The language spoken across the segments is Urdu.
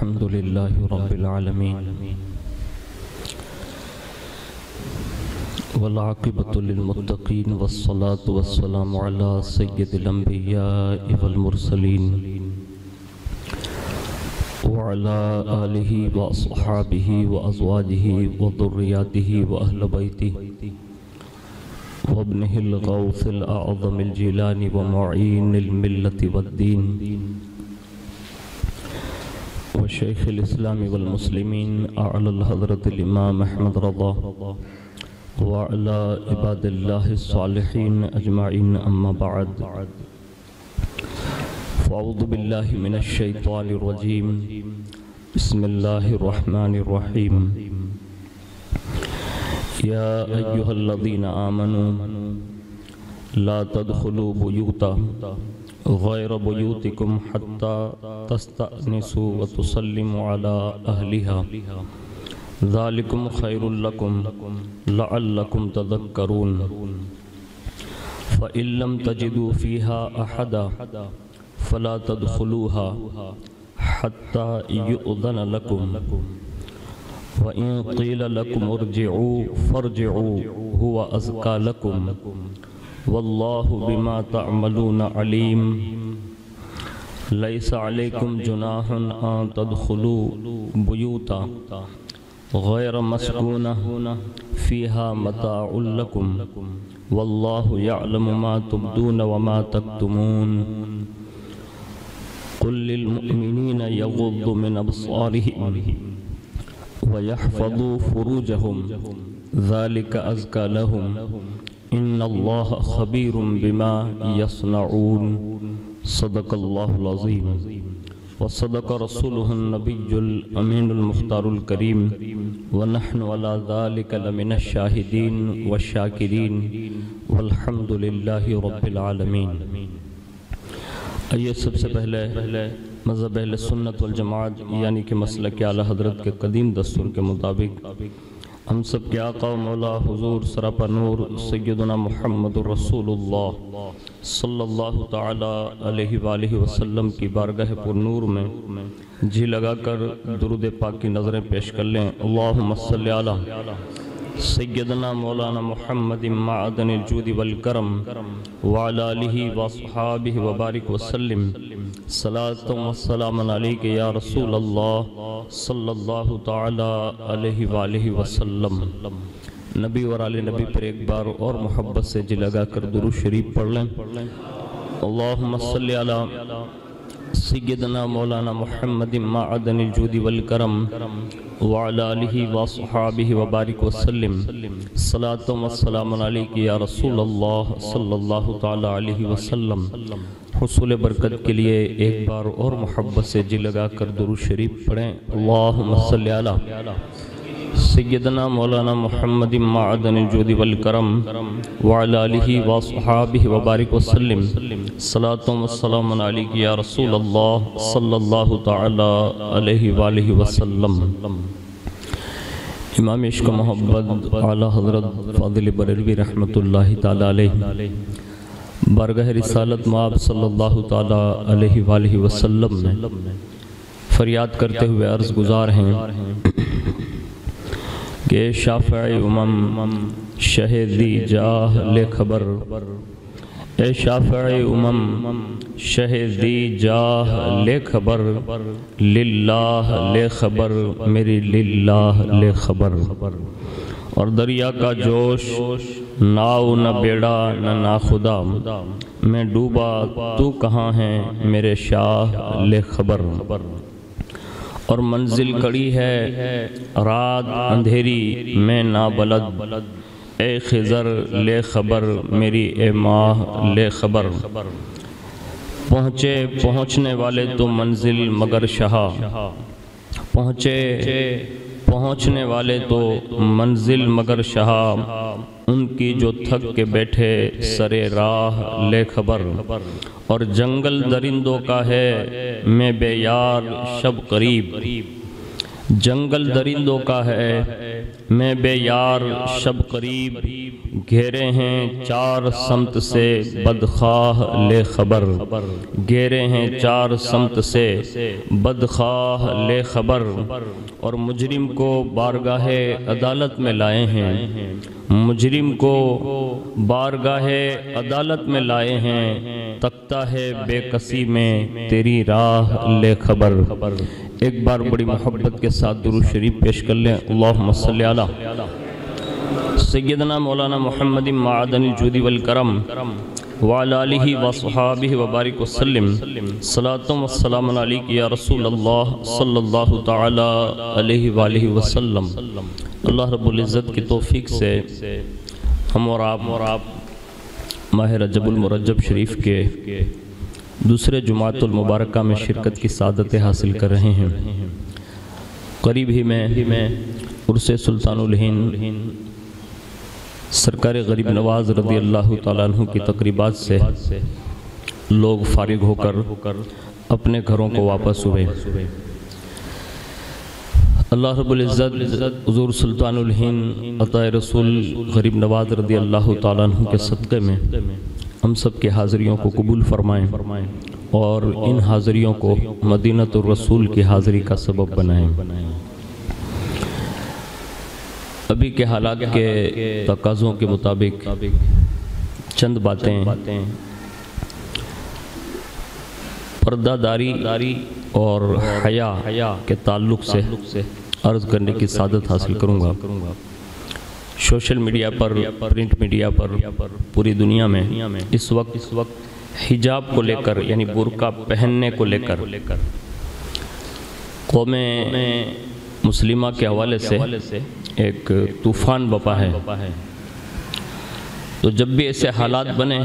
الحمد لله رب العالمين والعاقبة للمتقين والصلاة والسلام على سيد الأنبياء والمرسلين وعلى آله وأصحابه وأزواجه وذرياته وأهل بيته وابنه الغوث الأعظم الجيلاني ومعين الملة والدين وشيخ الإسلام والمسلمين أعلى الحضرة الإمام أحمد رضا وعلى عباد الله الصالحين أجمعين أما بعد فأعوذ بالله من الشيطان الرجيم بسم الله الرحمن الرحيم يا أيها الذين آمنوا لا تدخلوا بيوتا غير بيوتكم حتى تستأنسوا وتسلموا على أهلها ذلكم خير لكم لعلكم تذكرون فإن لم تجدوا فيها أحدا فلا تدخلوها حتى يؤذن لكم وإن قيل لكم ارجعوا فارجعوا هو أزكى لكم والله بما تعملون عليم ليس عليكم جناح أن تدخلوا بيوتا غير مسكونة فيها متاع لكم والله يعلم ما تبدون وما تكتمون قل للمؤمنين يغضوا من أبصارهم ويحفظوا فروجهم ذلك أزكى لهم إن الله خبير بما يصنعون صدق الله العظيم وصدق رسوله النبي الأمين المختار الكريم ونحن على ذلك لمن الشاهدين والشاكرين والحمد لله رب العالمين. آئیے سب سے پہلے مذہب اہل سنت والجماعت یعنی کہ مسلک اعلیٰ حضرت کے قدیم دستور کے مطابق ہم سب کے آقا و مولا حضور سراپا نور سیدنا محمد رسول اللہ صلی اللہ تعالی علیہ وآلہ وسلم کی بارگاہ پر نور میں جی لگا کر درود پاک کی نظریں پیش کر لیں. اللہم صلی علی سیدنا مولانا محمد معدن الجود والکرم وعلی آلہ وصحابہ وبارک وسلم صلاۃ و سلام علیک یا رسول اللہ صلی اللہ تعالی علیہ وآلہ وسلم. نبی اور آل نبی پر ایک بار اور محبت سے جی لگا کر درود شریف پڑھ لیں. اللہم صلی علی سیدنا مولانا محمد معدن الجود والکرم وعلی آلہ وصحابہ وبارک وسلم صلاۃ و سلام علیک یا رسول اللہ صلی اللہ تعالی علیہ وسلم. حصول برکت کے لیے ایک بار اور محبت سے جی لگا کر درود شریف پڑھیں. اللہم صلی علی سیدنا مولانا محمد معدن الجود والکرم وعلی آلہ وصحابہ وبارک وسلم صلاۃ و سلام علیک یا رسول اللہ صلی اللہ تعالی علیہ وآلہ وسلم. امام عشق و محبت اعلیٰ حضرت فاضل بریلوی رحمۃ اللہ تعالی علیہ بارگاہ رسالت مآب صلی اللہ تعالی علیہ وآلہ وسلم میں فریاد کرتے ہوئے عرض گزار ہیں کہ شافع امم شہدی جاہ لے خبر اے شافع امم شہدی جاہ لے خبر للہ لے خبر میری للہ لے خبر. اور دریا کا جوش ناؤ نہ بیڑا نہ ناخدا میں ڈوبا تو کہاں ہے میرے شاہ لے خبر. اور منزل کڑی ہے رات اندھیری میں نابلد اے خضر لے خبر میری اے ماہ لے خبر. پہنچنے والے تو منزل مگر شہا پہنچنے والے تو منزل مگر شہا ان کی جو تھک کے بیٹھے سرے راہ لے خبر. اور جنگل درندوں کا ہے میں بے یار شب قریب جنگل درندوں کا ہے میں بے یار شب قریب، گھیرے ہیں چار سمت سے بدخواہ لے خبر، گھیرے ہیں چار سمت سے بدخواہ لے خبر، اور مجرم کو بارگاہ عدالت میں لائے ہیں، مجرم کو بارگاہ عدالت میں لائے ہیں، تکتا ہے بے کسی میں تیری راہ لے خبر۔ ایک بار بڑی محبت کے ساتھ درود شریف پیش کر لیں۔ اللہم صلی علی سیدنا مولانا محمد معدن الجود والکرم وعلی آلہ وصحابہ وبارک وسلم، صلاۃ و السلام علیک یا رسول اللہ صلی اللہ تعالی علیہ وآلہ وسلم۔ اللہ رب العزت کی توفیق سے ہم اور آپ ماہ رجب المرجب شریف کے دوسرے جمعۃ المبارکہ میں شرکت کی سعادت حاصل کر رہے ہیں۔ قریب ہی میں عرس سلطان الہند سرکار غریب نواز رضی اللہ تعالیٰ عنہ کی تقریبات سے لوگ فارغ ہو کر اپنے گھروں کو واپس ہوئے۔ اللہ رب العزت حضور سلطان الہند عطائے رسول غریب نواز رضی اللہ تعالیٰ عنہ کے صدقے میں ہم سب کے حاضریوں کو قبول فرمائیں اور ان حاضریوں کو مدینۃ الرسول کی حاضری کا سبب بنائیں۔ ابھی کے حالات کے تقاضوں کے مطابق چند باتیں پردہ داری اور حیا کے تعلق سے عرض کرنے کی سعادت حاصل کروں گا۔ سوشل میڈیا پر، پرنٹ میڈیا پر، پوری دنیا میں اس وقت حجاب کو لے کر یعنی برقع پہننے کو لے کر قوم مسلمہ کے حوالے سے ایک طوفان بپا ہے۔ تو جب بھی ایسے حالات بنے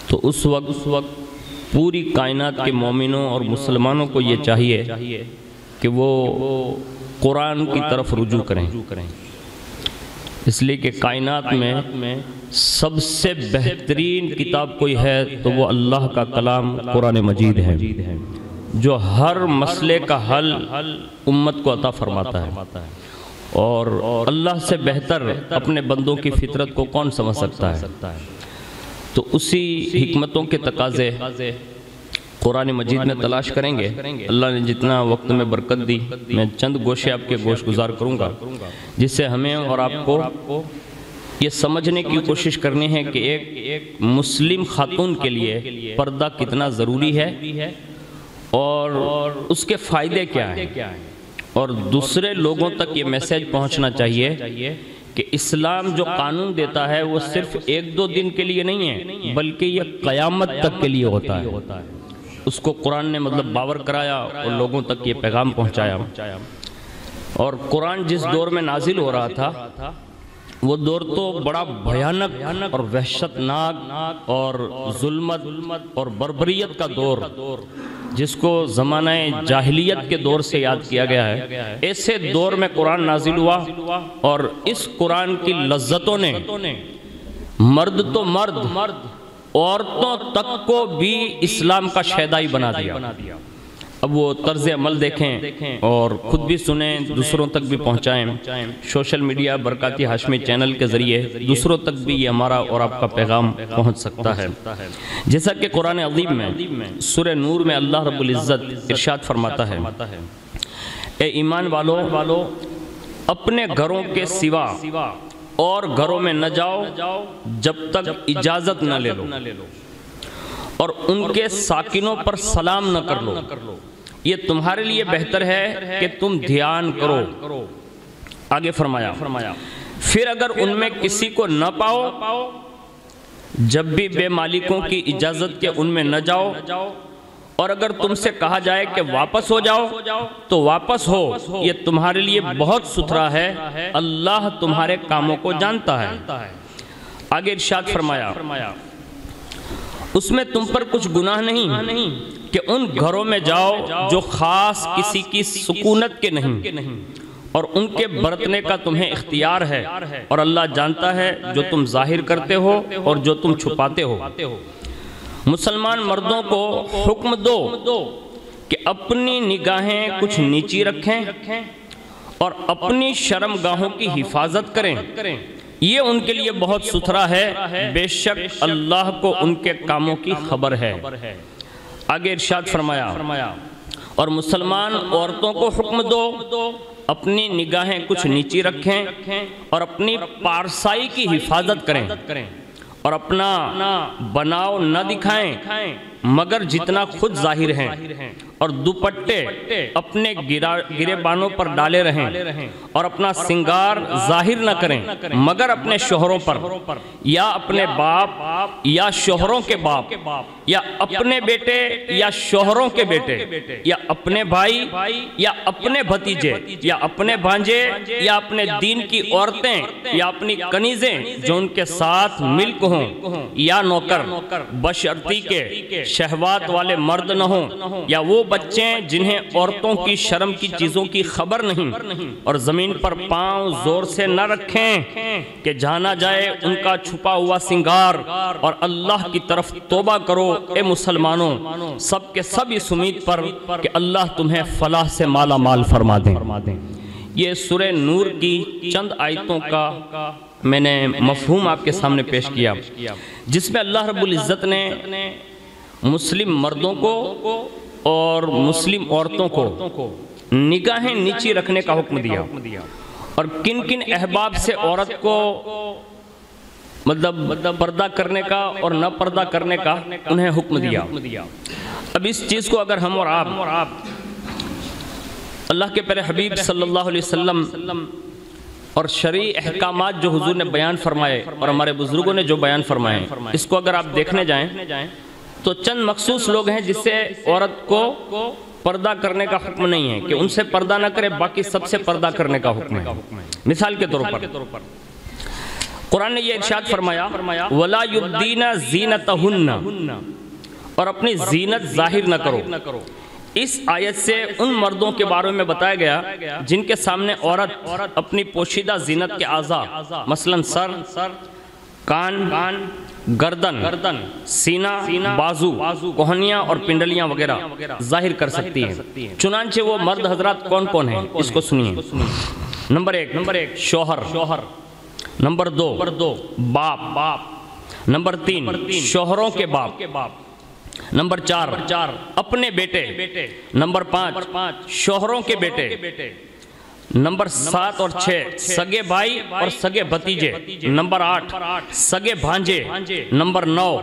تو اس وقت پوری کائنات کے مومنوں اور مسلمانوں کو یہ چاہیے کہ وہ قرآن کی طرف رجوع کریں، اس لیے کہ کائنات میں سب سے بہترین کتاب کوئی ہے تو وہ اللہ کا کلام قرآن مجید ہے، جو ہر مسئلے کا حل امت کو عطا فرماتا ہے، اور اللہ سے بہتر اپنے بندوں کی فطرت کو کون سمجھ سکتا ہے۔ تو اسی حکمتوں کے تقاضے قرآن مجید میں تلاش کریں گے۔ اللہ نے جتنا وقت میں برکت دی، میں چند گوشے آپ کے گوش گزار کروں گا، جس سے ہمیں اور آپ کو یہ سمجھنے کی کوشش کرنی ہے کہ ایک مسلم خاتون کے لیے پردہ کتنا ضروری ہے اور اس کے فائدے کیا ہیں، اور دوسرے لوگوں تک یہ میسیج پہنچنا چاہیے کہ اسلام جو قانون دیتا ہے وہ صرف ایک دو دن کے لیے نہیں ہے بلکہ یہ قیامت تک کے لیے ہوتا ہے۔ اس کو قرآن نے باور کرایا اور لوگوں تک یہ پیغام پہنچایا۔ اور قرآن جس دور میں نازل ہو رہا تھا وہ دور تو بڑا بھیانک اور وحشتناک اور ظلمت اور بربریت کا دور، جس کو زمانہ جاہلیت کے دور سے یاد کیا گیا ہے، ایسے دور میں قرآن نازل ہوا، اور اس قرآن کی لذتوں نے مرد تو مرد عورتوں تک کو بھی اسلام کا شیدائی بنا دیا۔ اب وہ طرز عمل دیکھیں اور خود بھی سنیں، دوسروں تک بھی پہنچائیں۔ سوشل میڈیا برکاتی ہاشمی چینل کے ذریعے دوسروں تک بھی یہ ہمارا اور آپ کا پیغام پہنچ سکتا ہے۔ جیسا کہ قرآن عظیم میں سورہ نور میں اللہ رب العزت ارشاد فرماتا ہے، اے ایمان والو اپنے گھروں کے سوا اور گھروں میں نہ جاؤ جب تک اجازت نہ لے لو، اور ان کے ساکنوں پر سلام نہ کر لو، یہ تمہارے لیے بہتر ہے کہ تم دھیان کرو۔ آگے فرمایا پھر اگر ان میں کسی کو نہ پاؤ، جب بھی بے مالکوں کی اجازت کے ان میں نہ جاؤ، اور اگر تم سے کہا جائے کہ واپس ہو جاؤ تو واپس ہو، یہ تمہارے لیے بہت ستھرا ہے، اللہ تمہارے کاموں کو جانتا ہے۔ آگے ارشاد فرمایا اس میں تم پر کچھ گناہ نہیں کہ ان گھروں میں جاؤ جو خاص کسی کی سکونت کے نہیں، اور ان کے برتنے کا تمہیں اختیار ہے، اور اللہ جانتا ہے جو تم ظاہر کرتے ہو اور جو تم چھپاتے ہو۔ مسلمان مردوں کو حکم دو کہ اپنی نگاہیں کچھ نیچی رکھیں اور اپنی شرم گاہوں کی حفاظت کریں، یہ ان کے لیے بہت ستھرا ہے، بے شک اللہ کو ان کے کاموں کی خبر ہے۔ آگے ارشاد فرمایا اور مسلمان عورتوں کو حکم دو اپنی نگاہیں کچھ نیچی رکھیں اور اپنی پارسائی کی حفاظت کریں اور اپنا بناؤ نہ دکھائیں مگر جتنا خود ظاہر ہیں، اور دوپٹے اپنے گریبانوں پر ڈالے رہیں اور اپنا سنگار ظاہر نہ کریں مگر اپنے شوہروں پر یا اپنے باپ یا شوہروں کے باپ یا اپنے بیٹے یا شوہروں کے بیٹے یا اپنے بھائی یا اپنے بھتیجے یا اپنے بھانجے یا اپنے دین کی عورتیں یا اپنی کنیزیں جو ان کے ساتھ ملک ہوں یا نوکر، بشرطی کے شہوات والے مرد نہ ہوں، یا وہ بچے جنہیں عورتوں کی شرم کی چیزوں کی خبر نہیں، اور زمین پر پاؤں زور سے نہ رکھیں کہ جانا جائے ان کا چھپا ہوا سنگار، اور اللہ کی طرف توبہ کرو اے مسلمانوں، سب کے سب اس امید پر کہ اللہ تمہیں فلاح سے مالا مال فرما دیں۔ یہ سورہ نور کی چند آیتوں کا میں نے مفہوم آپ کے سامنے پیش کیا، جس میں اللہ رب العزت نے مسلم مردوں کو اور مسلم عورتوں کو نگاہیں نیچی رکھنے کا حکم دیا، اور کن کن احباب سے عورت کو مطلب پردہ کرنے کا اور نہ پردہ کرنے کا انہیں حکم دیا۔ اب اس چیز کو اگر ہم اور آپ اللہ کے پیارے حبیب صلی اللہ علیہ وسلم اور شرعی احکامات جو حضور نے بیان فرمائے اور ہمارے بزرگوں نے جو بیان فرمائے، اس کو اگر آپ دیکھنے جائیں تو چند مخصوص لوگ ہیں جس سے عورت کو پردہ کرنے کا حکم نہیں ہے کہ ان سے پردہ نہ کرے، باقی سب سے پردہ کرنے کا حکم ہے۔ مثال کے طور پر قرآن نے یہ ارشاد فرمایا وَلَا يُبْدِينَ زِينَتَهُنَّ، اور اپنی زینت ظاہر نہ کرو۔ اس آیت سے ان مردوں کے بارے میں بتایا گیا جن کے سامنے عورت اپنی پوشیدہ زینت کے اعضاء مثلا سر، کان، گردن، سینہ، بازو، کوہنیاں اور پنڈلیاں وغیرہ ظاہر کر سکتی ہیں۔ چنانچہ وہ مرد حضرات کون کون ہیں اس کو سنیے۔ نمبر ایک شوہر، نمبر دو باپ، نمبر تین شوہروں کے باپ، نمبر چار اپنے بیٹے، نمبر پانچ شوہروں کے بیٹے، نمبر 7 اور 6 سگے بھائی اور سگے بھتیجے، نمبر 8 سگے بھانجے، نمبر 9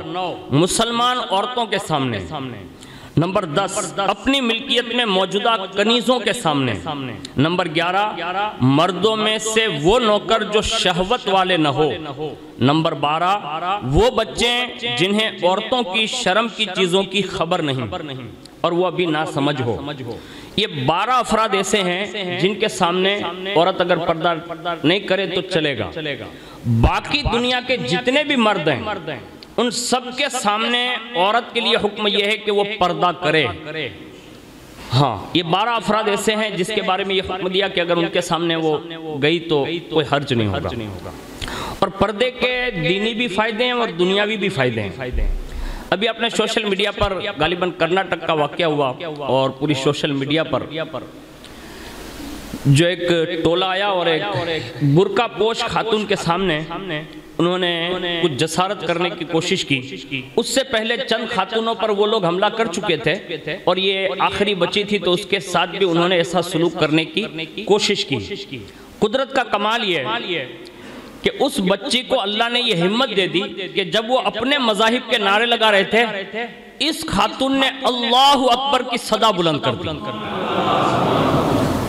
مسلمان عورتوں کے سامنے، نمبر 10 اپنی ملکیت میں موجودہ کنیزوں کے سامنے، نمبر 11 مردوں میں سے وہ نوکر جو شہوت والے نہ ہو، نمبر 12 وہ بچے جنہیں عورتوں کی شرم کی چیزوں کی خبر نہیں اور وہ ابھی نہ سمجھ ہو۔ یہ 12 افراد ایسے ہیں جن کے سامنے عورت اگر پردہ نہیں کرے تو چلے گا۔ باقی دنیا کے جتنے بھی مرد ہیں ان سب کے سامنے عورت کے لیے حکم یہ ہے کہ وہ پردہ کرے۔ ہاں، یہ 12 افراد ایسے ہیں جس کے بارے میں یہ حکم دیا کہ اگر ان کے سامنے وہ گئی تو کوئی حرج نہیں ہوگا۔ اور پردے کے دینی بھی فائدے ہیں اور دنیاوی بھی فائدے ہیں۔ ابھی اپنے سوشل میڈیا پر غالباً کرناٹک کا واقعہ ہوا اور پوری سوشل میڈیا پر جو ایک ٹولہ آیا اور ایک برقع پوش خاتون کے سامنے انہوں نے کچھ جسارت کرنے کی کوشش کی۔ اس سے پہلے چند خاتونوں پر وہ لوگ حملہ کر چکے تھے اور یہ آخری بچی تھی تو اس کے ساتھ بھی انہوں نے ایسا سلوک کرنے کی کوشش کی۔ قدرت کا کمال یہ کہ اس بچی کو اللہ نے یہ ہمت دے دی کہ جب وہ اپنے مذاہب کے نعرے لگا رہے تھے اس خاتون نے اللہ اکبر کی صدا بلند کر دی۔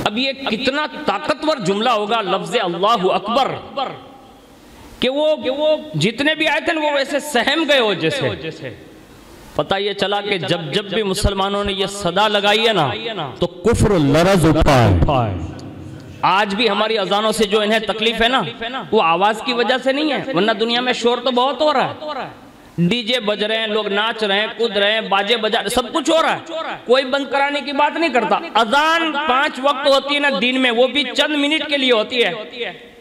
اب یہ کتنا طاقتور جملہ ہوگا لفظ اللہ اکبر کہ وہ جتنے بھی آئے تھے وہ ویسے سہم گئے ہو جیسے۔ پتہ یہ چلا کہ جب بھی مسلمانوں نے یہ صدا لگائی ہے نا تو کفر لرز اٹھا ہے۔ آج بھی ہماری اذانوں سے جو انہیں تکلیف ہے نا وہ آواز کی وجہ سے نہیں ہے، ورنہ دنیا میں شور تو بہت ہو رہا ہے، ڈی جے بج رہے ہیں، لوگ ناچ رہے ہیں، کود رہے ہیں، باجے بجا رہے ہیں، سب کچھ ہو رہا ہے، کوئی بند کرانے کی بات نہیں کرتا۔ اذان 5 وقت ہوتی ہے نا دین میں، وہ بھی چند منٹ کے لیے ہوتی ہے،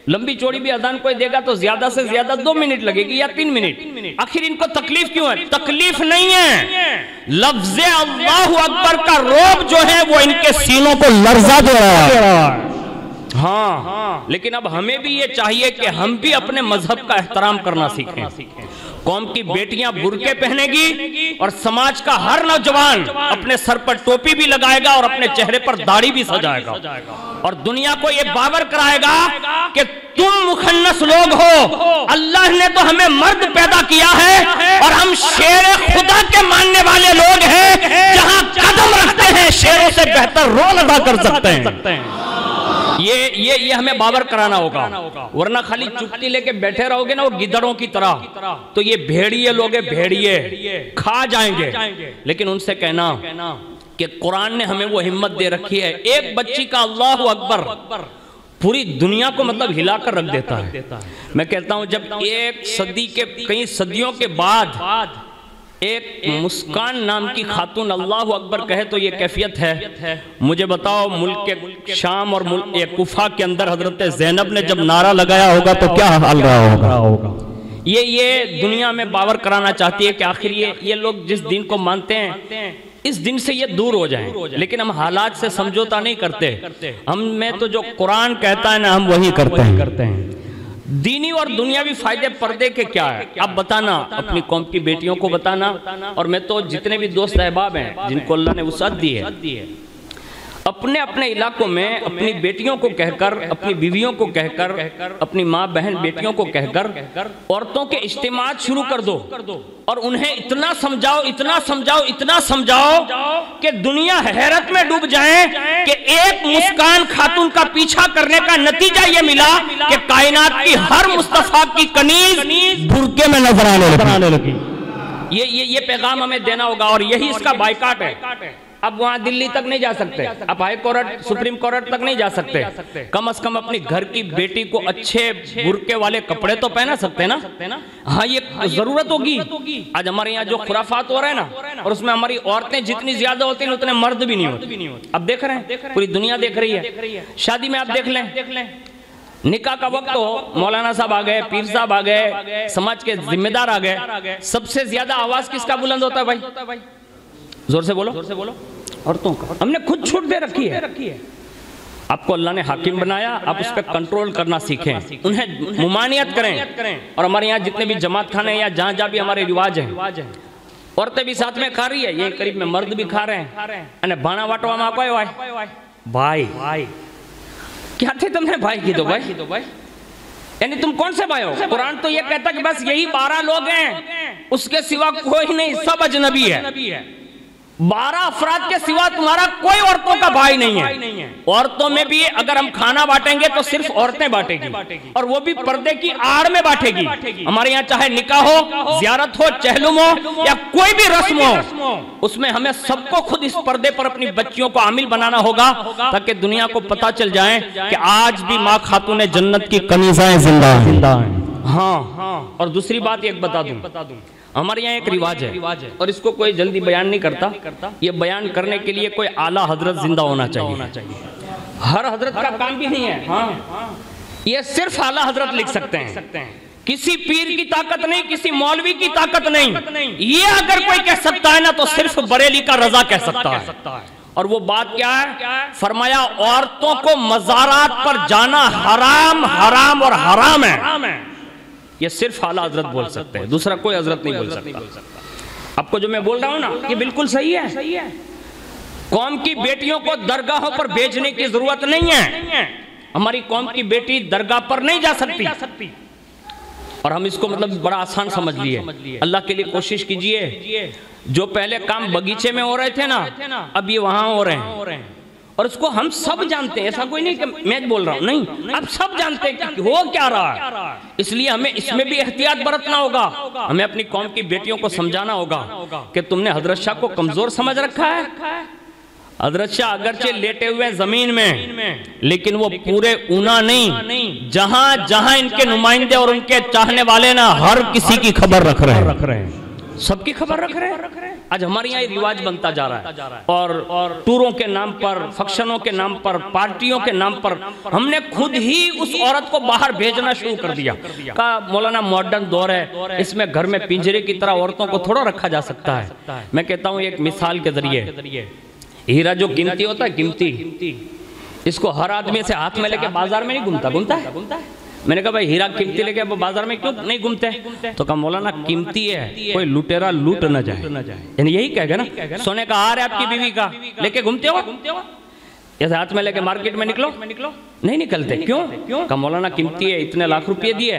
لمبی چوڑی بھی اذان کوئی دے گا تو زیادہ سے زیادہ 2 منٹ لگے گی یا 3 منٹ. آخر ان کو تکلیف کیوں ہے؟ تکلیف نہیں ہے، لفظ اللہ اکبر کا روب جو ہے وہ ان کے سینوں کو لرزا دے رہا ہے. ہاں لیکن اب ہمیں بھی یہ چاہیے کہ ہم بھی اپنے مذہب کا احترام کرنا سیکھیں. قوم کی بیٹیاں برقعے پہنے گی اور سماج کا ہر نوجوان اپنے سر پر ٹوپی بھی لگائے گا اور اپنے چہرے پر داڑھی بھی سجائے گا اور دنیا کو یہ باور کرائے گا کہ تم مخنث لوگ ہو، اللہ نے تو ہمیں مرد پیدا کیا ہے اور ہم شیر خدا کے ماننے والے لوگ ہیں، جہاں قدم رکھتے ہیں شیروں سے بہتر رول ادا کر سکتے ہیں. یہ ہمیں باور کرانا ہوگا، ورنہ خالی چپٹی لے کے بیٹھے رہو گے نا وہ گدڑوں کی طرح تو یہ بھیڑیے لوگ بھیڑیے کھا جائیں گے. لیکن ان سے کہنا کہ قرآن نے ہمیں وہ ہمت دے رکھی ہے، ایک بچی کا اللہ اکبر پوری دنیا کو مطلب ہلا کر رکھ دیتا ہے. میں کہتا ہوں جب ایک صدی کے کئی صدیوں کے بعد ایک مسکان نام کی خاتون اللہ اکبر کہے تو یہ کیفیت ہے. مجھے بتاؤ ملک کے شام اور ملک کوفہ کے اندر حضرت زینب نے جب نعرہ لگایا ہوگا تو کیا حال رہا ہوگا. یہ دنیا میں باور کرانا چاہتی ہے کہ آخر یہ لوگ جس دین کو مانتے ہیں اس دن سے یہ دور ہو جائیں، لیکن ہم حالات سے سمجھوتا نہیں کرتے. ہم میں تو جو قرآن کہتا ہے نا ہم وہی کرتے ہیں. دینی اور دنیاوی فائدے پردے کے کیا ہے اب بتانا، اپنی قوم کی بیٹیوں کو بتانا. اور میں تو جتنے بھی دوست احباب ہیں جن کو اللہ نے وسعت دی ہے اپنے اپنے علاقوں میں اپنی بیٹیوں کو کہہ کر، اپنی بیویوں کو کہہ کر، اپنی ماں بہن بیٹیوں کو کہہ کر عورتوں کے اجتماعات شروع کر دو اور انہیں اتنا سمجھاؤ کہ دنیا حیرت میں ڈوب جائیں کہ ایک مسکان خاتون کا پیچھا کرنے کا نتیجہ یہ ملا کہ کائنات کی ہر مصطفیٰ کی کنیز برقعے میں نظر آنے لگی. یہ پیغام ہمیں دینا ہوگا اور یہی اس کا بائیکاٹ ہے. اب وہاں دلی تک نہیں جا سکتے، اب ہائی کورٹ سپریم کورٹ تک نہیں جا سکتے، کم از کم اپنی گھر کی بیٹی کو اچھے برقعے والے کپڑے تو پہنا سکتے نا. ہاں یہ ضرورت ہوگی. آج ہمارے یہاں جو خرافات ہو رہے ہیں نا اور اس میں ہماری عورتیں جتنی زیادہ ہوتی ہیں اتنے مرد بھی نہیں ہوتے. اب دیکھ رہے ہیں پوری دنیا دیکھ رہی ہے. شادی میں آپ دیکھ لیں نکاح کا وقت ہو، مولانا صاحب آ گئے، پیر صاحب آ گئے، سماج کے ذمہ دار آ گئے، سب سے زیادہ آواز کس کا بلند ہوتا ہے بھائی؟ زور سے بولو. عورتوں کا. ہم نے خود چھوٹ دے رکھی ہے. آپ کو اللہ نے حاکم بنایا، آپ اس پہ کنٹرول کرنا سیکھیں، انہیں ممانعت کریں. اور ہمارے یہاں جتنے بھی جماعت خانے یا جہاں بھی ہمارے رواج ہیں عورتیں بھی ساتھ میں کھا رہی ہے، یہ قریب میں مرد بھی کھا رہے ہیں. بانا واٹوا میں کوئی بھائی کیا تھے تم نے بھائی کی دو بھائی، یعنی تم کون سے بھائی ہو؟ قرآن تو یہ کہتا کہ بس یہی 12 لوگ ہیں، اس کے سوا کوئی نہیں، سب اجنبی ہے. 12 افراد کے سوا تمہارا کوئی عورتوں کا بھائی نہیں ہے. عورتوں میں بھی اگر ہم کھانا بانٹیں گے تو صرف عورتیں بانٹیں گی اور وہ بھی پردے کی آڑ میں بانٹے گی. ہمارے یہاں چاہے نکاح ہو، زیارت ہو، چہلم ہو یا کوئی بھی رسم ہو، اس میں ہمیں سب کو خود اس پردے پر اپنی بچیوں کو عامل بنانا ہوگا تاکہ دنیا کو پتا چل جائیں کہ آج بھی ماں خاتون جنت کی کنیزائیں زندہ ہیں. ہاں اور دوسری بات ایک بتا دوں، ہمارے یہاں ایک رواج ہے اور اس کو کوئی جلدی بیان نہیں کرتا. یہ بیان کرنے کے لیے کوئی اعلیٰ حضرت زندہ ہونا چاہیے. ہر حضرت کا کام بھی نہیں ہے. یہ صرف اعلیٰ حضرت لکھ سکتے ہیں، کسی پیر کی طاقت نہیں، کسی مولوی کی طاقت نہیں. یہ اگر کوئی کہہ سکتا ہے نا تو صرف بریلی کا رضا کہہ سکتا ہے. اور وہ بات کیا ہے؟ فرمایا عورتوں کو مزارات پر جانا حرام اور حرام ہے. یہ صرف اعلیٰ حضرت بول سکتے ہیں، دوسرا کوئی حضرت نہیں بول سکتا. آپ کو جو میں بول رہا ہوں نا یہ بالکل صحیح ہے. قوم کی بیٹیوں کو درگاہوں پر بھیجنے کی ضرورت نہیں ہے. ہماری قوم کی بیٹی درگاہ پر نہیں جا سکتی اور ہم اس کو مطلب بڑا آسان سمجھ لیے. اللہ کے لیے کوشش کیجئے، جو پہلے کام بگیچے میں ہو رہے تھے نا اب یہ وہاں ہو رہے ہیں اور اس کو ہم سب جانتے ہیں. ایسا کوئی نہیں کہ میں بول رہا ہوں، نہیں، اب سب جانتے ہیں کہ ہو کیا رہا ہے. اس لیے ہمیں اس میں بھی احتیاط برتنا ہوگا. ہمیں اپنی قوم کی بیٹیوں کو سمجھانا ہوگا کہ تم نے حضرت شاہ کو کمزور سمجھ رکھا ہے. حضرت شاہ اگرچہ لیٹے ہوئے زمین میں لیکن وہ پورے اونا نہیں، جہاں ان کے نمائندے اور ان کے چاہنے والے نا ہر کسی کی خبر رکھ رہے ہیں. سب کی خبر رکھ رہے ہیں. آج ہمارے یہاں یہ رواج بنتا جا رہا ہے اور ٹوروں کے نام پر، فنکشنوں کے نام پر، پارٹیوں کے نام پر ہم نے خود ہی اس عورت کو باہر بھیجنا شروع کر دیا. کہا مولانا ماڈرن دور ہے، اس میں گھر میں پنجرے کی طرح عورتوں کو تھوڑا رکھا جا سکتا ہے. میں کہتا ہوں ایک مثال کے ذریعے، ہیرا جو قیمتی ہوتا ہے، قیمتی، اس کو ہر آدمی سے ہاتھ میں لے کے بازار میں نہیں گھومتا ہے. میں نے کہا بھائی ہیرا قیمتی لے کے بازار میں کیوں نہیں گھومتے؟ تو کہا مولانا قیمتی ہے، کوئی لٹیرا لوٹ نہ جائے. یعنی یہی کہہ گا نا، سونے کا ہار ہے آپ کی بیوی کا، لے کے گھومتے ہو، ایسے ہاتھ میں لے کے مارکیٹ میں نکلو، نہیں نکلتے. کیوں؟ کہا مولانا قیمتی ہے، اتنے لاکھ روپے دیے.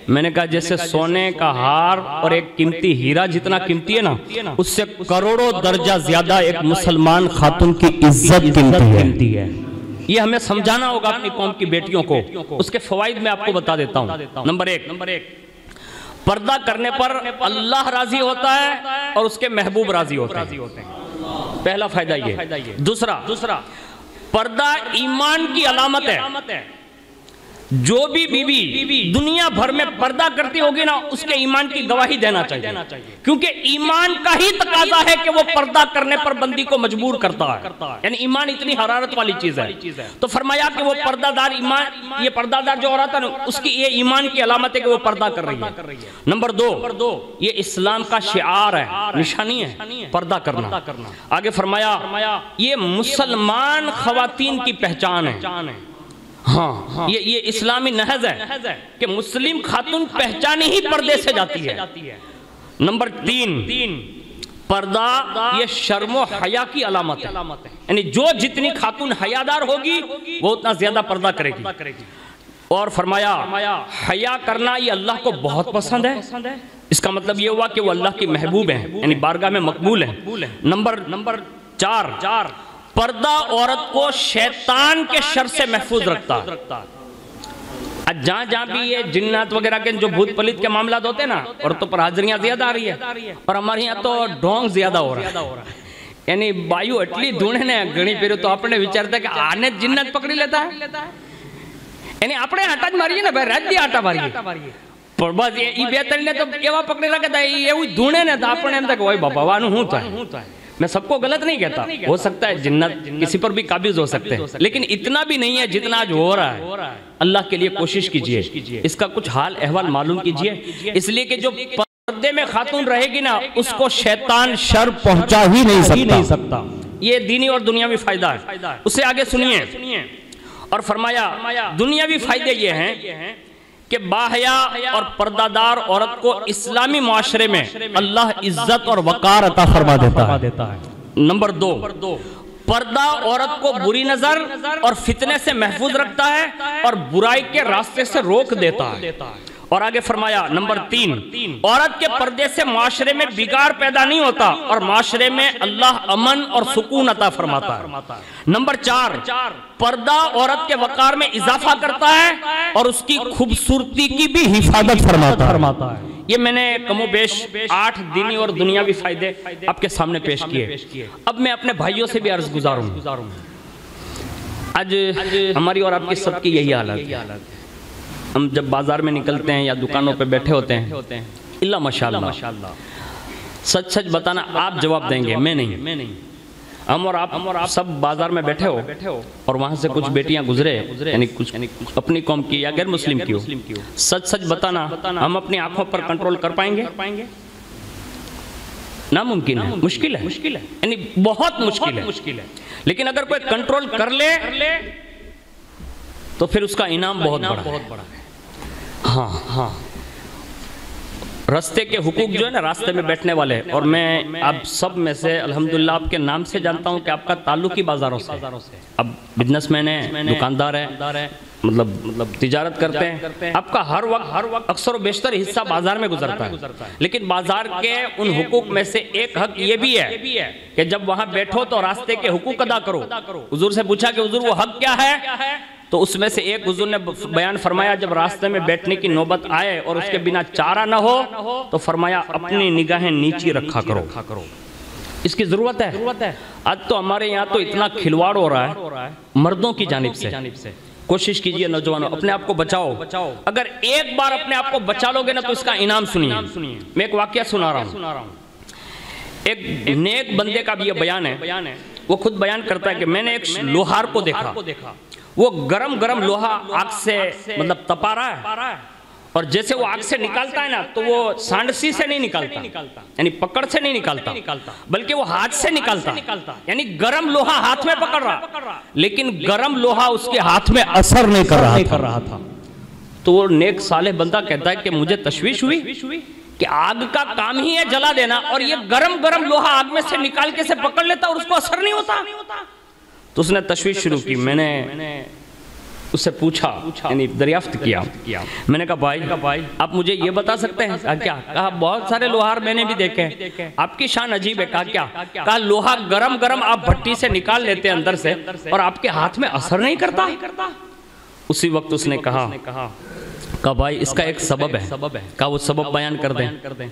میں نے کہا جیسے سونے کا ہار اور ایک قیمتی ہیرا جتنا قیمتی ہے نا، اس سے کروڑوں درجہ زیادہ ایک مسلمان خاتون کی عزت قیمتی ہے. یہ ہمیں سمجھانا ہوگا اپنی قوم کی بیٹیوں کو. اس کے فوائد میں آپ کو بتا دیتا ہوں. نمبر ایک، پردہ کرنے پر اللہ راضی ہوتا ہے اور اس کے محبوب راضی ہوتے ہیں. پہلا فائدہ یہ. دوسرا، پردہ ایمان کی علامت ہے. جو بھی بیوی دنیا بھر میں پردہ کرتی ہوگی نا، اس کے ایمان کی گواہی دینا چاہیے، کیونکہ ایمان کا ہی تقاضا ہے کہ وہ پردہ کرنے پر بندی کو مجبور کرتا ہے. یعنی ایمان اتنی حرارت والی چیز ہے. تو فرمایا کہ وہ پردہ دار ایمان، یہ پردہ دار جو عورت ہے نا، اس کی یہ ایمان کی علامت ہے کہ وہ پردہ کر رہی ہے. نمبر دو، یہ اسلام کا شعار ہے، نشانی ہے پردہ کرنا. آگے فرمایا یہ مسلمان خواتین کی پہچان ہے. ہاں، یہ اسلامی نہج ہے کہ مسلم خاتون پہچانی ہی پردے سے جاتی ہے. نمبر تین، پردہ یہ شرم و حیا کی علامت ہے. یعنی جو جتنی خاتون حیادار ہوگی وہ اتنا زیادہ پردہ کرے گی. اور فرمایا حیا کرنا یہ اللہ کو بہت پسند ہے. اس کا مطلب یہ ہوا کہ وہ اللہ کی محبوب ہیں، یعنی بارگاہ میں مقبول ہیں. نمبر چار، پردہ عورت کو شیطان کے شر سے محفوظ رکھتا ہے. جہاں بھی یہ جنات وغیرہ کے جو بھوت پلیت کے معاملات ہوتے ہیں نا، عورتوں پر حاضریاں زیادہ آ رہی ہے اور ہمارے یہاں تو ڈھونگ زیادہ ہو رہا ہے. یعنی بایو اٹلی ڈھونڈے نے گھڑی پیرو تو اپنے وچارتا ہے کہ آنے جنت پکڑی لیتا ہے. یعنی اپنے آٹا ماری نا بھائی، رات دی آٹا ماری پر بس یہ بہتر نے تو ایوا پکڑی رکھتا ہے، یہ دھونے نے تو اپنے ہم تک وہی بابا وانو ہوں ہے. میں سب کو غلط نہیں کہتا، ہو سکتا ہے جنت کسی پر بھی قابض ہو سکتے ہیں، لیکن اتنا بھی نہیں ہے جتنا آج ہو رہا ہے. اللہ کے لیے کوشش کیجئے، اس کا کچھ حال احوال معلوم کیجئے. اس لیے کہ جو پردے میں خاتون رہے گی نا، اس کو شیطان شر پہنچا ہی نہیں سکتا. یہ دینی اور دنیاوی فائدہ ہے. اسے آگے سنیے. اور فرمایا دنیاوی فائدے یہ ہیں کہ باحیا اور پردہ دار عورت کو اسلامی معاشرے میں اللہ عزت اور وقار عطا فرما دیتا ہے. نمبر دو، پردہ عورت کو بری نظر اور فتنے سے محفوظ رکھتا ہے اور برائی کے راستے سے روک دیتا ہے. اور آگے فرمایا نمبر تین، عورت کے پردے سے معاشرے میں بگاڑ پیدا نہیں ہوتا اور معاشرے میں اللہ امن اور سکون عطا فرماتا ہے. نمبر چار، پردہ عورت کے وقار میں اضافہ کرتا ہے اور اس کی خوبصورتی کی بھی حفاظت فرماتا ہے. یہ میں نے کم و بیش 8 دینی اور دنیاوی فائدے آپ کے سامنے پیش کیے. اب میں اپنے بھائیوں سے بھی عرض گزار ہوں. آج ہماری اور آپ کی سب کی یہی حالت ہے. ہم جب بازار میں نکلتے ہیں یا دکانوں پہ بیٹھے ہوتے ہیں، اللہ ماشاءاللہ، سچ بتانا آپ جواب دیں گے، میں نہیں. ہم اور آپ سب بازار میں بیٹھے ہو اور وہاں سے کچھ بیٹیاں گزرے، یعنی کچھ اپنی قوم کی یا غیر مسلم کی ہو، سچ بتانا ہم اپنی آنکھوں پر کنٹرول کر پائیں گے؟ ناممکن ہے، مشکل ہے، یعنی بہت مشکل ہے. لیکن اگر کوئی کنٹرول کر لے تو پھر اس کا انعام بہت بڑا ہے. ہاں، راستے کے حقوق جو ہے نا، راستے میں بیٹھنے والے، اور میں اب سب میں سے الحمدللہ آپ کے نام سے جانتا ہوں کہ آپ کا تعلق ہی بازاروں سے. اب بزنس مین ہے، دکاندار ہے، مطلب تجارت کرتے ہیں. آپ کا ہر وقت اکثر و بیشتر حصہ بازار میں گزرتا ہے. لیکن بازار کے ان حقوق میں سے ایک حق یہ بھی ہے کہ جب وہاں بیٹھو تو راستے کے حقوق ادا کرو. حضور سے پوچھا کہ حضور وہ حق کیا ہے؟ تو اس میں سے ایک حضور نے بیان فرمایا، جب راستے میں بیٹھنے کی نوبت آئے اور اس کے بنا چارہ نہ ہو تو فرمایا اپنی نگاہیں نیچی رکھا کرو. اس کی ضرورت ہے. آج تو ہمارے یہاں تو اتنا کھلواڑ ہو رہا ہے مردوں کی جانب سے. کوشش کیجئے نوجوانوں، اپنے آپ کو بچاؤ. اگر ایک بار اپنے آپ کو بچا لو گے نا تو اس کا انعام سنیے. میں ایک واقعہ سنا رہا ہوں. ایک نیک بندے کا بھی یہ بیان ہے. وہ خود بیان کرتا ہے کہ میں نے ایک لوہار کو دیکھا، وہ گرم گرم لوہا آگ سے مطلب تپا رہا ہے، اور جیسے وہ آگ سے نکالتا ہے نا تو وہ سانڈسی سے نہیں نکالتا، یعنی پکڑ سے نہیں نکالتا، بلکہ وہ ہاتھ سے نکالتا. یعنی گرم لوہا ہاتھ میں پکڑ رہا، لیکن گرم لوہا اس کے ہاتھ میں اثر نہیں کر رہا تھا. تو وہ نیک صالح بندہ کہتا ہے کہ مجھے تشویش ہوئی کہ آگ کا کام ہی ہے جلا دینا، اور یہ گرم گرم لوہا آگ میں سے نکال کے سے پکڑ لیتا اور اس کو اثر نہیں ہوتا. تو اس نے تشویش شروع کی. میں نے اس سے پوچھا، یعنی دریافت کیا. میں نے کہا بھائی آپ مجھے یہ بتا سکتے ہیں؟ کہا بہت سارے لوہار میں نے بھی دیکھے ہیں، آپ کی شان عجیب ہے. کہا لوہا گرم گرم آپ بھٹی سے نکال لیتے ہیں اندر سے اور آپ کے ہاتھ میں اثر نہیں کرتا. اسی وقت اس نے کہا بھائی اس کا ایک سبب ہے. کہا وہ سبب بیان کر دیں.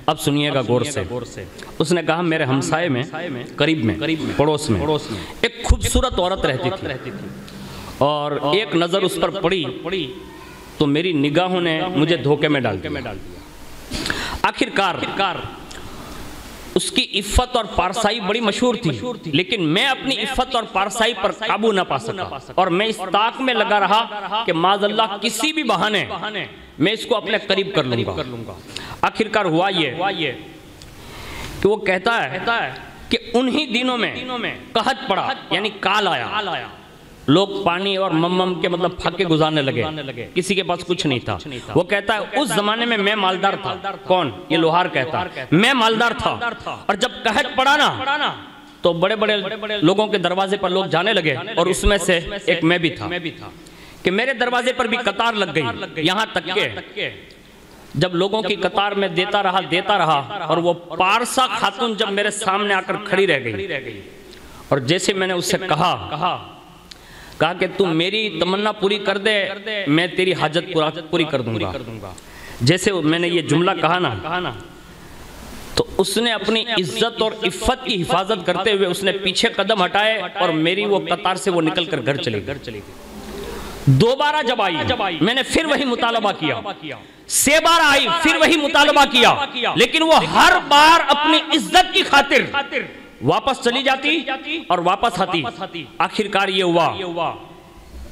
اب سنیے گا غور سے. اس نے کہا میرے ہمسائے میں قریب میں پڑوس میں ایک خوبصورت عورت رہتی تھی، اور ایک نظر اس پر پڑی تو میری نگاہوں نے مجھے دھوکے میں ڈال دیا. آخرکار اس کی عفت اور پارسائی بڑی مشہور تھی، لیکن میں اپنی عفت اور پارسائی پر قابو نہ پا سکا، اور میں اس طاق میں لگا رہا کہ معاذ اللہ کسی بھی بہانے میں اس کو اپنے قریب کر لوں گا. آخرکار ہوا یہ کہ وہ کہتا ہے کہ انہی دنوں میں قحط پڑا، یعنی کال آیا. لوگ پانی اور مم کے مطلب پھاکے گزارنے لگے، کسی کے پاس کچھ نہیں تھا. وہ کہتا ہے اس زمانے میں میں مالدار تھا. کون؟ یہ لوہار کہتا ہے میں مالدار تھا، اور جب قحط پڑا نا تو بڑے بڑے لوگوں کے دروازے پر لوگ جانے لگے، اور اس میں سے ایک میں بھی تھا کہ میرے دروازے پر بھی قطار لگ گئی. یہاں تک کہ جب لوگوں کی قطار میں دیتا رہا اور وہ پارسا خاتون جب میرے سامنے آ کر کھڑی رہ گئی، اور جیسے میں نے اس سے کہا کہ تم میری تمنا پوری کر دے میں تیری حاجت پوری کر دوں گا. جیسے میں نے یہ جملہ کہا نا تو اس نے اپنی عزت اور عفت کی حفاظت کرتے ہوئے اس نے پیچھے قدم ہٹائے اور میری وہ قطار سے وہ نکل کر گھر چلی گئی. دوبارہ جب آئی میں نے پھر وہی مطالبہ کیا، 6 بار آئی پھر وہی مطالبہ کیا، لیکن وہ ہر بار اپنی عزت کی خاطر واپس چلی جاتی اور واپس آتی. آخرکار یہ ہوا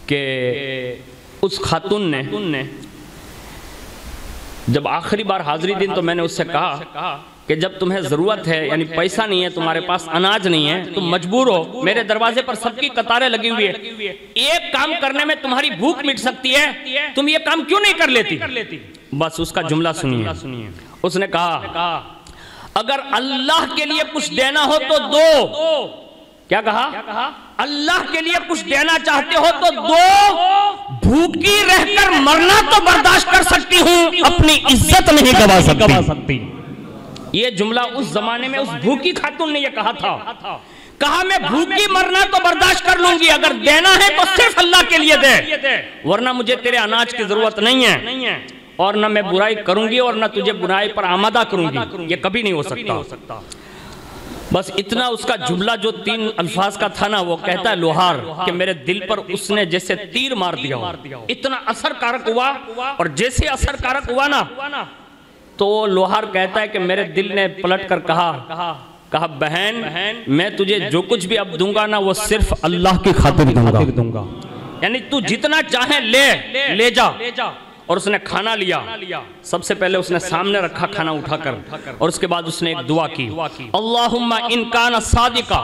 کہ اس خاتون نے جب آخری بار حاضری دن تو میں نے اس سے کہا کہ جب تمہیں ضرورت ہے، یعنی پیسہ نہیں ہے، تمہارے پاس اناج نہیں ہے، تم مجبور ہو، میرے دروازے پر سب کی قطاریں لگی ہوئی ہیں، ایک کام کرنے میں تمہاری بھوک مٹ سکتی ہے، تم یہ کام کیوں نہیں کر لیتی؟ بس اس کا جملہ سنیے. اس نے کہا اگر اللہ کے لیے کچھ دینا ہو تو دو. کیا کہا؟ اللہ کے لیے کچھ دینا چاہتے ہو تو دو. بھوکی رہ کر مرنا تو برداشت کر سکتی ہوں، اپنی عزت نہیں گوا سکتی. یہ جملہ اس زمانے میں اس بھوکی خاتون نے یہ کہا تھا. کہا میں بھوکی مرنا تو برداشت کر لوں گی، اگر دینا ہے تو صرف اللہ کے لیے دے، ورنہ مجھے تیرے اناج کی ضرورت نہیں ہے، اور نہ میں برائی کروں گی اور نہ تجھے برائی پر آمادہ کروں گی. یہ کبھی نہیں ہو سکتا. بس اتنا اس کا جملہ جو 3 الفاظ کا تھا نا، وہ کہتا ہے لوہار کہ میرے دل پر اس نے جیسے تیر مار دیا ہو. اتنا اثر کارک ہوا، اور جیسے اثر کارک ہوا نا تو لوہار کہتا ہے کہ میرے دل نے پلٹ کر کہا بہن میں تجھے جو کچھ بھی اب دوں گا نا وہ صرف اللہ کی خاطر دوں گا، یعنی تو جتنا چاہے لے جا. اور اس نے کھانا لیا. سب سے پہلے اس نے سامنے رکھا کھانا اٹھا کر، اور اس کے بعد اس نے ایک دعا کی، اللہم ان کان صادقا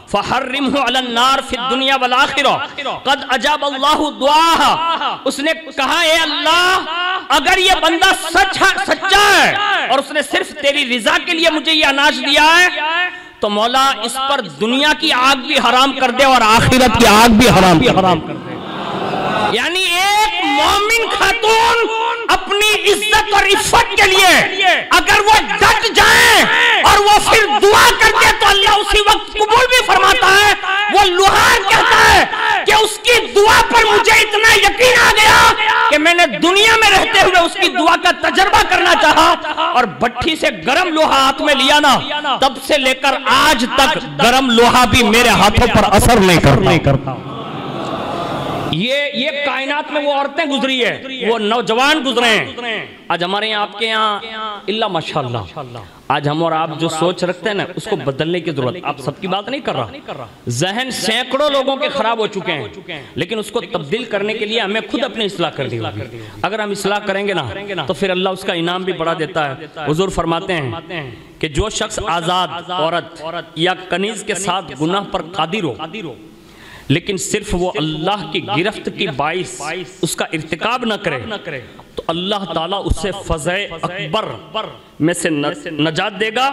فحرمہ علی النار فی الدنیا والآخرہ قد اجاب اللہ دعاہا. اس نے کہا اے اللہ اگر یہ بندہ سچا ہے اور اس نے صرف تیری رضا کے لیے مجھے یہ اناج دیا ہے تو مولا اس پر دنیا کی آگ بھی حرام کر دے اور آخرت کی آگ بھی حرام کر دے. یعنی ایک مومن خاتون اپنی عزت اور عفت کے لیے اگر وہ ڈٹ جائیں اور وہ پھر دعا کرتے تو اللہ اسی وقت قبول بھی فرماتا ہے. وہ لوہار کہتا ہے کہ اس کی دعا پر مجھے اتنا یقین آ گیا کہ میں نے دنیا میں رہتے ہوئے اس کی دعا کا تجربہ کرنا چاہا، اور بھٹی سے گرم لوہا ہاتھ میں لیا نا، تب سے لے کر آج تک گرم لوہا بھی میرے ہاتھوں پر اثر نہیں کرتا. یہ کائنات میں وہ عورتیں گزری ہے، وہ نوجوان گزرے ہیں. آج ہمارے یہاں آپ کے یہاں اللہ ماشاءاللہ آج ہم اور آپ جو سوچ رکھتے ہیں نا اس کو بدلنے کی ضرورت. آپ سب کی بات نہیں کر رہا، ذہن سینکڑوں لوگوں کے خراب ہو چکے ہیں، لیکن اس کو تبدیل کرنے کے لیے ہمیں خود اپنی اصلاح کرنی ہوگی. اگر ہم اصلاح کریں گے نا تو پھر اللہ اس کا انعام بھی بڑھا دیتا ہے. حضور فرماتے ہیں کہ جو شخص آزاد عورت یا کنیز کے ساتھ گناہ پر قادر ہو لیکن صرف وہ اللہ کی گرفت کی باعث اس کا ارتکاب نہ کرے تو اللہ تعالیٰ اسے فضح اکبر میں سے نجات دے گا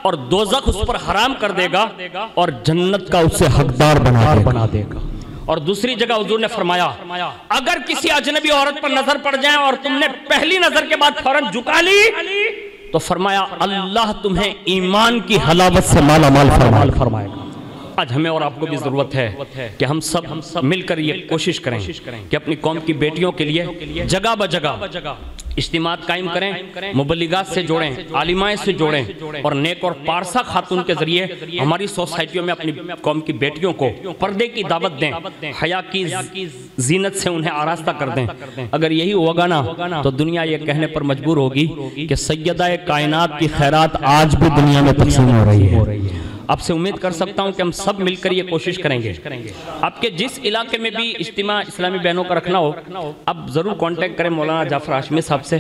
اور دوزخ اس پر حرام کر دے گا اور جنت کا اسے حقدار بنا دے گا. اور دوسری جگہ حضور نے فرمایا اگر کسی اجنبی عورت پر نظر پڑ جائے اور تم نے پہلی نظر کے بعد فوراً جھکا لی تو فرمایا اللہ تمہیں ایمان کی حلاوت سے مالا مال فرمائے گا. آج ہمیں اور آپ کو بھی ضرورت ہے کہ ہم سب مل کر یہ کوشش کریں کہ اپنی قوم کی بیٹیوں کے لیے جگہ بجگہ اجتماعات قائم کریں، مبلغات سے جوڑیں، عالمائیں سے جوڑیں اور نیک اور پارسا خاتون کے ذریعے ہماری سوسائٹیوں میں اپنی قوم کی بیٹیوں کو پردے کی دعوت دیں، حیا کی زینت سے انہیں آراستہ کر دیں. اگر یہی ہوگا نا تو دنیا یہ کہنے پر مجبور ہوگی کہ سیدہ کائنات کی خیرات آج بھی دنیا میں تقسیم ہو رہی ہے. آپ سے امید کر سکتا ہوں کہ ہم سب مل کر یہ کوشش کریں گے. آپ کے جس علاقے میں بھی اجتماع اسلامی بہنوں کا رکھنا ہو آپ ضرور کانٹیکٹ کریں مولانا جعفر ہاشمی صاحب سے.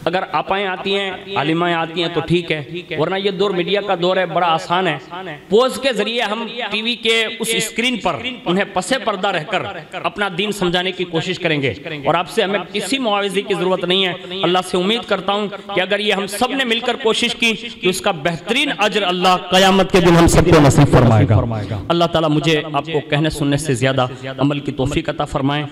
اگر آپائیں آتی ہیں، عالمائیں آتی ہیں تو ٹھیک ہے، ورنہ یہ دور میڈیا کا دور ہے، بڑا آسان ہے. پوز کے ذریعے ہم ٹی وی کے اس اسکرین پر انہیں پسے پردہ رہ کر اپنا دین سمجھانے کی کوشش کریں گے. اور آپ سے ہمیں کسی معاوضے کی ضرورت نہیں ہے. اللہ سے امید کرتا ہوں کہ اگر یہ ہم سب نے مل کر کوشش کی تو اس کا بہترین اجر اللہ قیامت کے دن ہم سب کو نصیب فرمائے گا. اللہ تعالیٰ مجھے آپ کو کہنے سننے سے زیادہ عمل کی توفیق عطا فرمائیں.